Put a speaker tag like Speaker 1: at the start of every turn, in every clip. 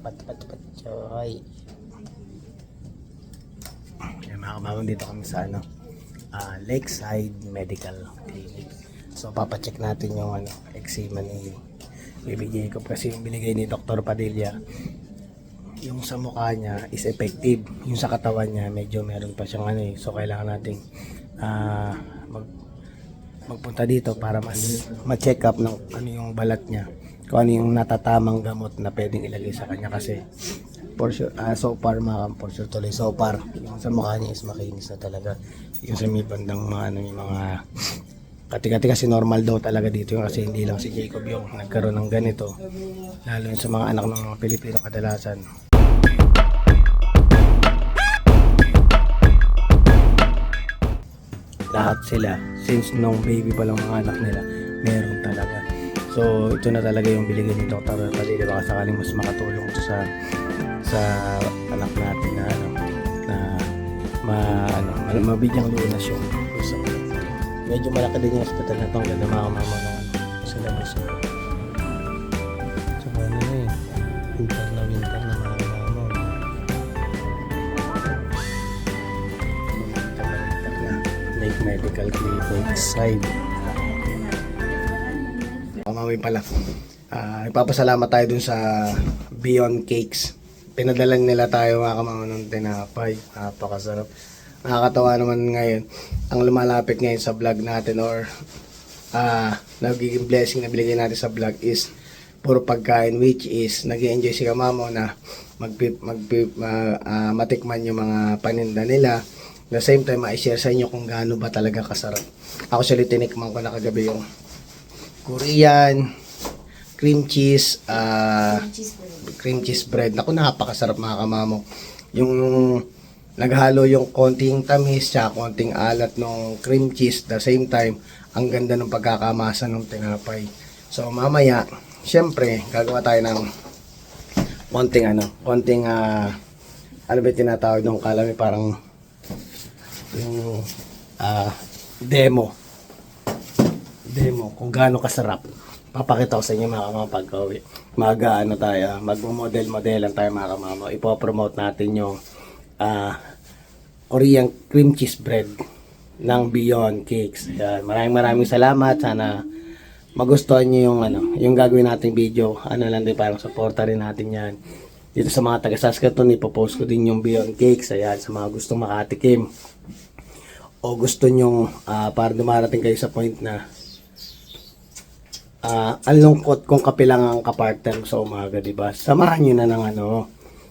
Speaker 1: Patchoy. Ayan, mga kamamon, dito kami sa Lakeside Medical Clinic. So papacheck natin yung eczema ni Baby Jacob kasi yung binigay ni Dr. Padilla, yung sa mukha niya is effective, yung sa katawan niya medyo meron pa siyang so kailangan nating magpunta dito para mas ma-check up ng ano yung balat niya, kung ano yung natatamang gamot na pwedeng ilagay sa kanya kasi for sure, so far yung sa mukha niya is makinis na talaga. Yung sa may bandang mga yung mga kati-kati kasi normal daw talaga dito yung kasi hindi lang si Jacob yung nagkaroon ng ganito, lalo yung sa mga anak ng mga Pilipino kadalasan. Lahat sila, since nung baby pa lang mga anak nila, meron talaga. So ito na talaga yung biligay ni Dr. Padilla, baka sakaling mas makatulong ito sa anak natin na mabigyang lunas yung gusto. Medyo malaki din yung hospital na itong ganda mga mama sa labas. So ano winter na mga mama. Lake Medical Clinic side. Mamay pala. Ipapasalamat tayo dun sa Beyond Cakes. Pinadalan nila tayo mga kamama ng tinapay. Napakasarap. Nakakatawa naman ngayon ang lumalapit ngayon sa vlog natin or nagiging blessing na binigay natin sa vlog is puro pagkain, which is nag-enjoy si Kamamo na matikman yung mga paninda nila. At the same time, ma-share sa inyo kung gaano ba talaga kasarap. Actually, tinikman ko na kagabi yung Korean cream cheese bread. Naku, napakasarap mga Kamamo. Yung naghalo yung konting tamis tsaka konting alat ng cream cheese. The same time, ang ganda ng pagkakamasa ng tinapay. So mamaya, syempre, gagawa tayo ng konting ano ba tinatawag nung kalami, parang yung demo kung gaano kasarap. Papakita ko sa inyo mga kamama pagka-uwi. Magmo-model-modelan tayo mga kamama. Ipopromote natin yung Korean cream cheese bread ng Beyond Cakes. Yan. Maraming salamat. Sana magustuhan niyo yung gagawin nating video. Lang din, parang suporta rin natin yan. Dito sa mga taga-Saskatoon, ipopost ko din yung Beyond Cakes. Ayan, sa mga gustong makatikim o gusto nyo para dumarating kayo sa point na ang lungkot kung kape lang ang kapartner sa umaga, diba? Samahan nyo na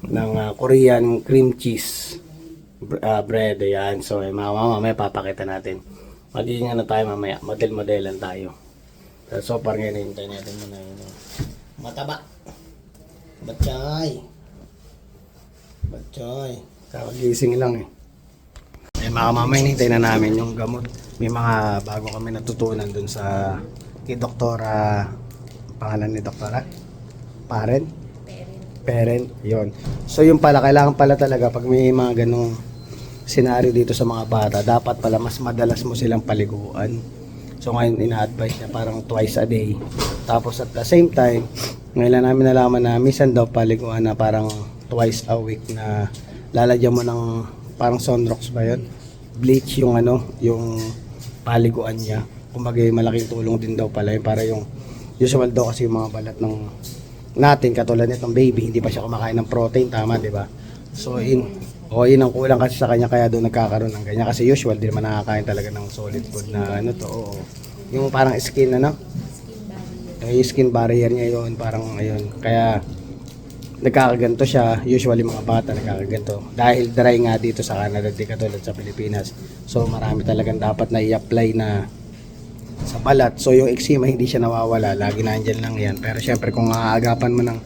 Speaker 1: ng Korean cream cheese bread. Ayan. So mamaya papakita natin. Magiging tayo mamaya, model-modelan tayo. So far ngayon, hintayin natin muna yun. Mataba. Batchay. Kakagising lang mga mama, hinintay na namin yung gamot. May mga bago kami natutunan dun sa kay Doktora, pangalan ni Doktora? Parent. Yun. So yung pala, kailangan pala talaga pag may mga ganong senaryo dito sa mga bata, dapat pala mas madalas mo silang paliguan. So ngayon ina-advise niya parang twice a day. Tapos at the same time, ngayon namin nalaman na minsan daw paliguan na parang twice a week na lalagyan mo ng parang sunrocks ba yun? Bleach yung yung paliguan niya. Kumbaga malaking tulong din daw pala yun para yung usual daw kasi yung mga balat ng natin katulad nitong baby, hindi pa siya kumakain ng protein, tama, di ba? So yun ang kulang kasi sa kanya, kaya doon nagkakaroon ng ganyan kasi usual di naman nakakain talaga ng solid food na yung parang skin yung skin barrier niya yun, parang ayun, kaya nagkakaganto siya. Usually mga bata nagkakaganto dahil dry nga dito sa Canada, di katulad sa Pilipinas. So marami talagang dapat na i-apply na sa balat. So yung eczema hindi siya nawawala, lagi nandiyan lang yan. Pero syempre kung aagapan mo ng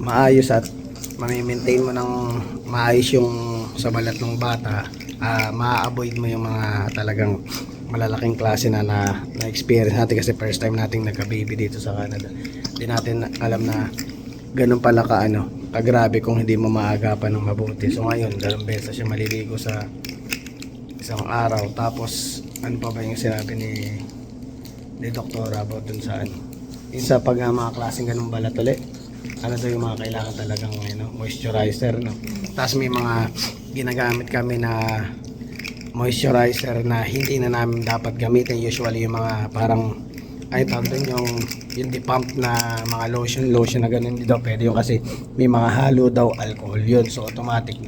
Speaker 1: maayos at ma-maintain mo ng maayos yung sa balat ng bata, ma-avoid mo yung mga talagang malalaking klase na experience natin kasi first time nating nagka-baby dito sa Canada. Hindi natin alam na ganun pala kagrabe kung hindi mo maagapan ng mabuti. So ngayon, 2 beses siya maliligo sa isang araw. Tapos ano pa ba yung sinabi ni Doktora about dun sa yung sa pag mga klaseng ganung balat ulit? ano daw yung mga kailangan talagang moisturizer, no. Tapos may mga ginagamit kami na moisturizer na hindi na namin dapat gamitin, usually yung mga parang ay tawag doon yung di-pump na mga lotion na ganun, hindi daw pwede yun kasi may mga halo daw alcohol yun, so automatic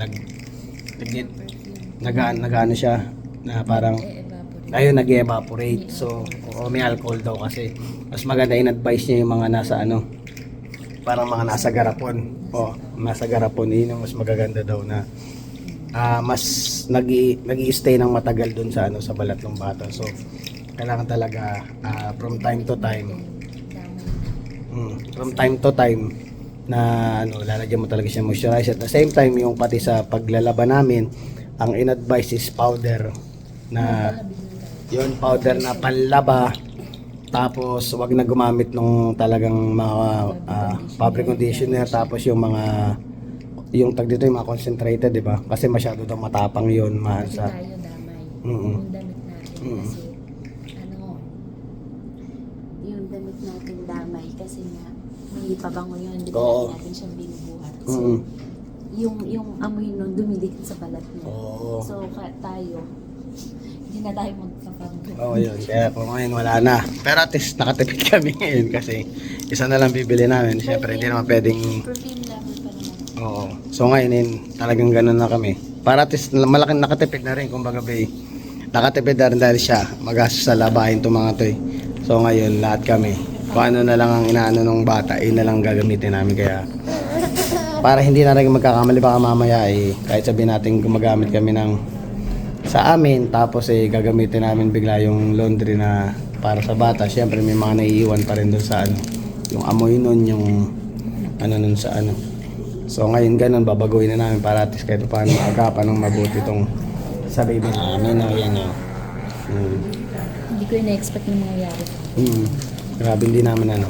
Speaker 1: nag-ano siya na parang ayun nag-evaporate, so may alcohol daw kasi mas maganda in-advise niya yung mga nasa parang mga nasa garapon, nasa garapon, yun yung mas magaganda daw na mas nag-i-stay ng matagal dun sa sa balat ng bata. So kailangan talaga from time to time na lalagyan mo talaga siya moisturizer. At the same time, yung pati sa paglalaban namin, ang in-advise is powder na powder na panlaba. Tapos wag na gumamit nung talagang mga fabric conditioner, tapos yung mga tag dito yung mga concentrated, di ba? Kasi masyado daw matapang yun,
Speaker 2: Kasi
Speaker 1: maasa.
Speaker 2: tayo damay.
Speaker 1: Mm-mm.
Speaker 2: Yung damit natin kasi yung damit natin damay kasi nga may pabango yun, di ba?
Speaker 1: Oo.
Speaker 2: Natin siyang binubuhat. So,
Speaker 1: Mm-mm.
Speaker 2: yung amoy nun dumidikit sa balat niya.
Speaker 1: Oo.
Speaker 2: So, tayo, hindi na tayo magpapabango.
Speaker 1: Oo, yun. Kaya kung ngayon wala na. Pero at least nakatipid kami ngayon kasi isa na lang bibili namin. Siyempre hindi naman pwedeng...
Speaker 2: Perfume level pa naman.
Speaker 1: Oo. So ngayon talagang ganun na kami. Para at least malaking nakatipid na rin. Kumbaga nakatipid na rin dahil siya magastos sa labahin itong mga to eh. So ngayon lahat kami. Kung ano na lang ang inaano ng bata, na lang gagamitin namin. Kaya para hindi na rin magkakamali baka mamaya kahit sabihin natin gumagamit kami ng sa amin, tapos gagamitin namin bigla yung laundry na para sa bata. Siyempre may mga naiiwan pa rin doon sa yung amoy nun, yung nun sa So ngayon ganun, babaguhin na namin para at least kahit paano maagapan ng mabuti itong sa baby namin. Yan
Speaker 2: Hindi ko in-expect na mangyayari.
Speaker 1: Grabe, hindi namin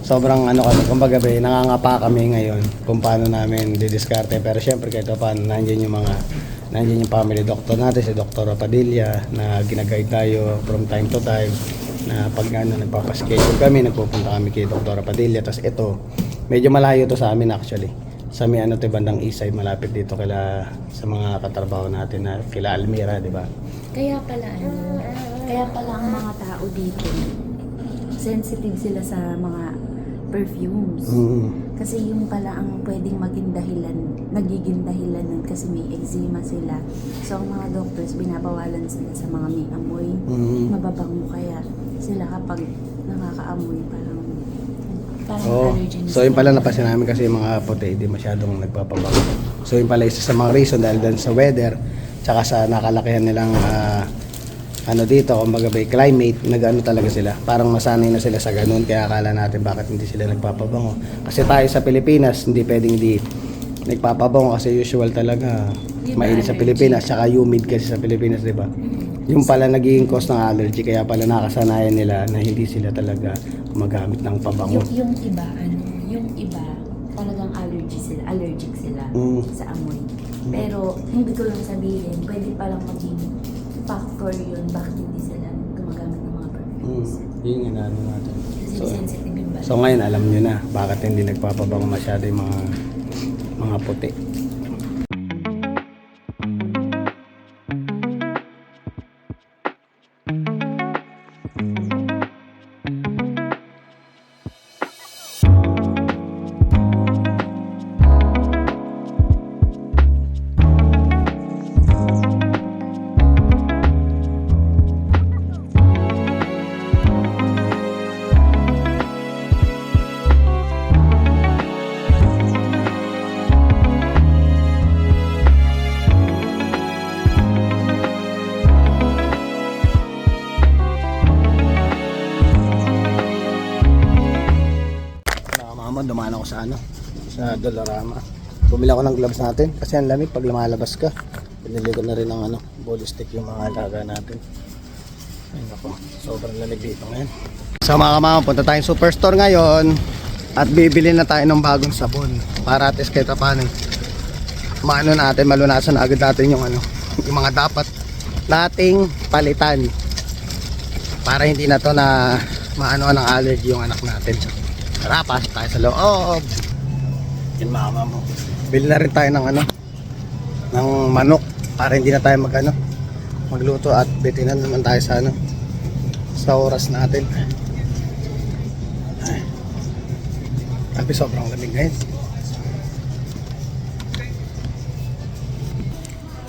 Speaker 1: sobrang kami, kumbaga nangangapa kami ngayon kung paano namin didiskarte. Pero syempre kahit paano nandiyan yung family doctor natin, si Dr. Padilla, na ginaguide tayo from time to time, na pag nagpapaschedule kami, nagpupunta kami kay Dr. Padilla. Tapos ito, medyo malayo to sa amin actually. Sa may bandang east side, malapit dito sa mga katrabaho natin na kila Almira, di ba?
Speaker 2: Kaya pala ang mga tao dito sensitive sila sa mga perfumes. Kasi yung pala ang pwedeng nagiging dahilan nun kasi may eczema sila. So ang mga doctors binabawalan sila sa mga may amoy, mababango, kaya sila kapag nakakaamoy parang allergy.
Speaker 1: So yun pala napansin namin kasi yung mga puti hindi masyadong nagpapabango. So yun pala isa sa mga reason dahil dun sa weather tsaka sa nakalakihan nilang dito, kumbaga climate, talaga sila. Parang masanay na sila sa ganun, kaya akala natin bakit hindi sila nagpapabango. Kasi tayo sa Pilipinas, hindi pwedeng hindi nagpapabango kasi usual talaga mainit sa Pilipinas, tsaka humid kasi sa Pilipinas, di ba? Yung pala naging cause ng allergy, kaya pala nakasanayan nila na hindi sila talaga gumagamit ng pabango.
Speaker 2: Yung iba talagang allergic sila sa amoy. Pero hindi ko lang sabihin, pwede palang maging factor yun bakit hindi sila gumagamit ng mga perfumes.
Speaker 1: Yun yung natin.
Speaker 2: Kasi sensitive yung balat.
Speaker 1: So ngayon alam nyo na bakit hindi nagpapabango masyado yung mga puti. Dumaan ako sa Dollarama. Bumili ako ng gloves natin kasi ang lamig pag lumalabas ka. Pinili ko na rin ng body stick yung mga alaga natin. Ayun ako, sobrang lamig dito ngayon. So mga kamama, punta tayong superstore ngayon at bibili na tayo ng bagong sabon para at least kahit paano malunasan agad natin yung mga dapat nating palitan para hindi na to na ng allergy yung anak natin. Tara, pasok tayo sa loob. Yan mama mo. Bili na rin tayo ng ano, ng manok para hindi na tayo magluto at bitinan naman tayo sa ano, sa oras natin. Ay. Grabe, sobrang lamig ngayon.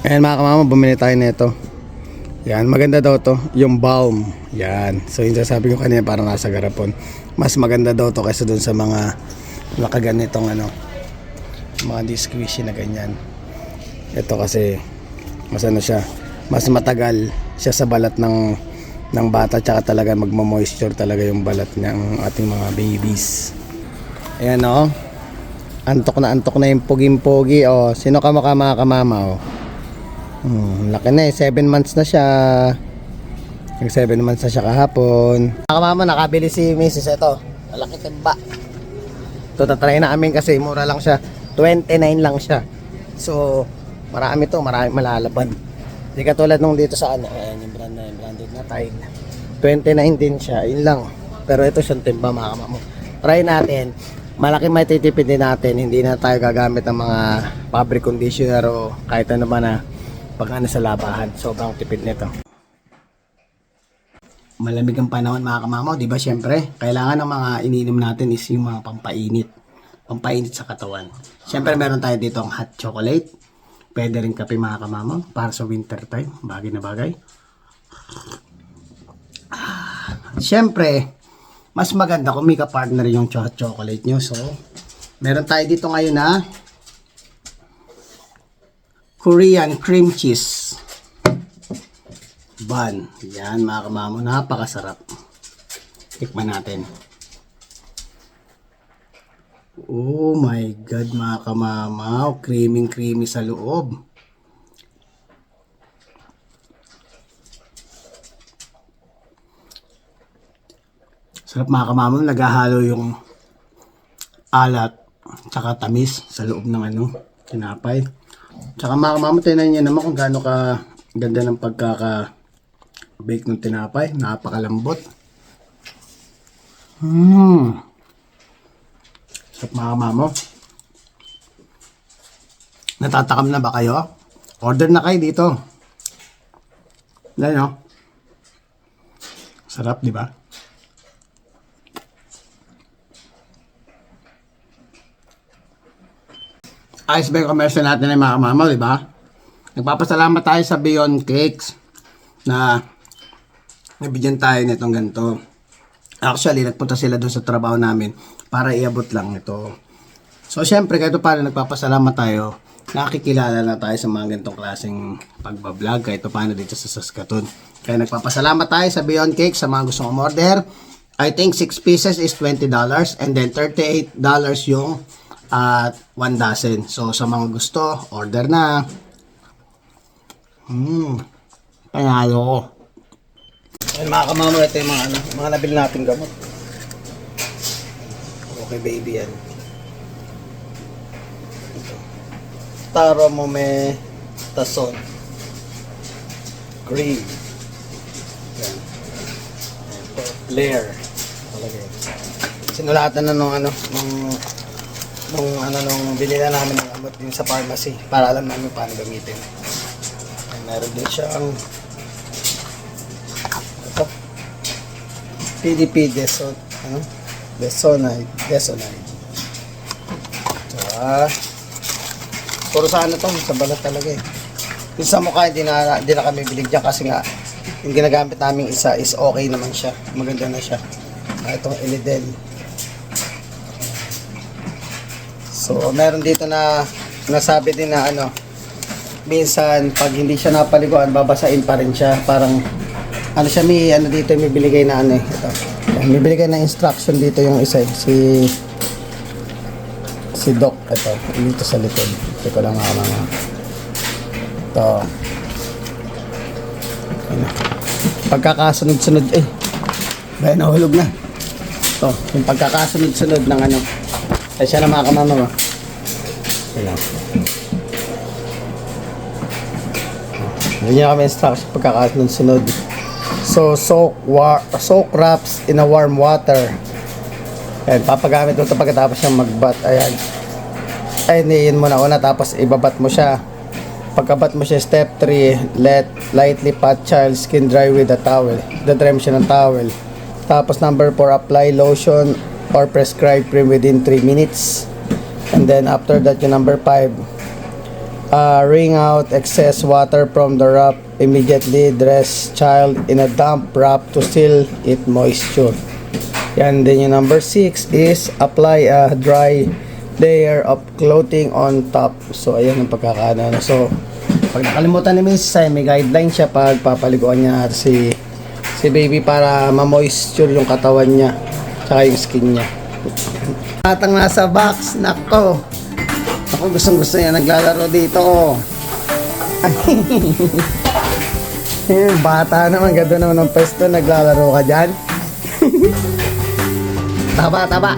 Speaker 1: Ayan mga kamama, bumili tayo nito. Yan, maganda daw to, yung balm. Yan. So yung sabi ko kanina parang nasa garapon. Mas maganda daw to kaysa dun sa mga nakaganitong ano, mga squishy na ganyan. Ito kasi mas ano siya, mas matagal siya sa balat ng bata, tsaka talaga magmo-moisture talaga yung balat ng ating mga babies. Ayan o. Antok na yung puging-pogi o. Sino ka mga kamama o? Laki na eh, 7 months na siya. Yung 7 months na siya kahapon. Mga kamama, nakabili si Mrs. Ito, malaki timba. Ito, tatry na amin kasi mura lang siya, 29 lang siya. So, marami malalaban. Hindi katulad nung dito sa ano, ayan yung brand na yun, branded na tile. 29 din siya, yun lang. Pero ito siyang timba mga kamama. Try natin. Malaki may titipid din natin. Hindi na tayo gagamit ng mga fabric conditioner o kahit ano ba na pag ano sa labahan. Sobrang tipid nito. Malamig ang panahon mga kamamaw, di ba? Siyempre, kailangan ng mga iniinom natin is yung mga pampainit. Pampainit sa katawan. Siyempre, meron tayo dito ang hot chocolate. Pwede rin kape mga kamamaw para sa winter time. Bagay na bagay. Siyempre, mas maganda kung may ka-partner yung hot chocolate nyo. So, meron tayo dito ngayon na Korean cream cheese bun. Yan mga kamamo, napakasarap. Tikman natin. Oh my god mga kamamaw, creamy sa loob. Sarap mga kamamaw, naghahalo yung alat tsaka tamis sa loob ng ano, tinapay. Tsaka mga kamamaw, tingnan niyo naman kung gaano ka ganda ng pagkaka-bake ng tinapay. Napakalambot. Sarap mga kamamaw. Natatakam na ba kayo? Order na kayo dito. Yan o. Sarap, di ba? Ayos ba yung commercial natin ay mga kamamaw, di ba? Nagpapasalamat tayo sa Beyond Cakes na nabigyan tayo nitong ganito. Actually, nagpunta sila doon sa trabaho namin para iabot lang ito. So, syempre, kahit paano nagpapasalamat tayo, nakikilala na tayo sa mga ganitong klaseng pagbablog, kahit paano dito sa Saskatoon. Kaya nagpapasalamat tayo sa Beyond Cakes sa mga gustong umorder. I think 6 pieces is $20 and then $38 yung at 1 dozen. So, sa mga gusto, order na. Panalo ko. Ayun mga kamamo, ito yung mga nabili natin gamot. Okay baby yan. Ito. Taromometazole cream. Yan. Ito, Blair. Talagay. Sinulatan na nung bili na namin ng gamot din sa pharmacy para alam namin paano gamitin. And meron din siyang ito, PDP Desonide. Puro sa ano to, sa balat talaga eh. Yung sa mukha hindi na kami binigyan kasi nga yung ginagamit namin isa is okay naman siya, maganda na siya. Itong Elidel. So, meron dito na nasabi din na minsan pag hindi siya napaliguan, babasain pa rin siya. Parang siya, may dito, may biligay na ito. May biligay na instruction dito yung isa, si Doc. Ito, dito sa likod. Ito ko lang mga ito. Pagkakasunod-sunod, bayan nahulog na. Ito, yung pagkakasunod-sunod ng ay siya na mga kamama ba? Ayan. Hindi niya kami instruction pagkakasunod-sunod. So, soak wraps in a warm water. Ayan, papagamit ito pagkatapos siyang mag-bath. Ayan. ay hindi, yun muna una, tapos ibabat mo siya. Pagkabat mo siya, step 3, let lightly pat child skin dry with a towel. Dadry mo siya ng towel. Tapos number 4, apply lotion or prescribed cream within 3 minutes. And then after that, yung number 5, wring out excess water from the wrap. Immediately dress child in a damp wrap to seal it moisture. Yan. Then yung number 6 is apply a dry layer of clothing on top. So ayan ang pagkakaano. So pag nakalimutan ni Mrs. ay may guideline siya pag papaliguan niya si baby para ma-moisture yung katawan niya tsaka yung skin niya. Batang nasa box, nako. Ako gustong-gusto niya naglalaro dito. Bata naman, ganda naman ng pwesto, naglalaro ka dyan. Taba.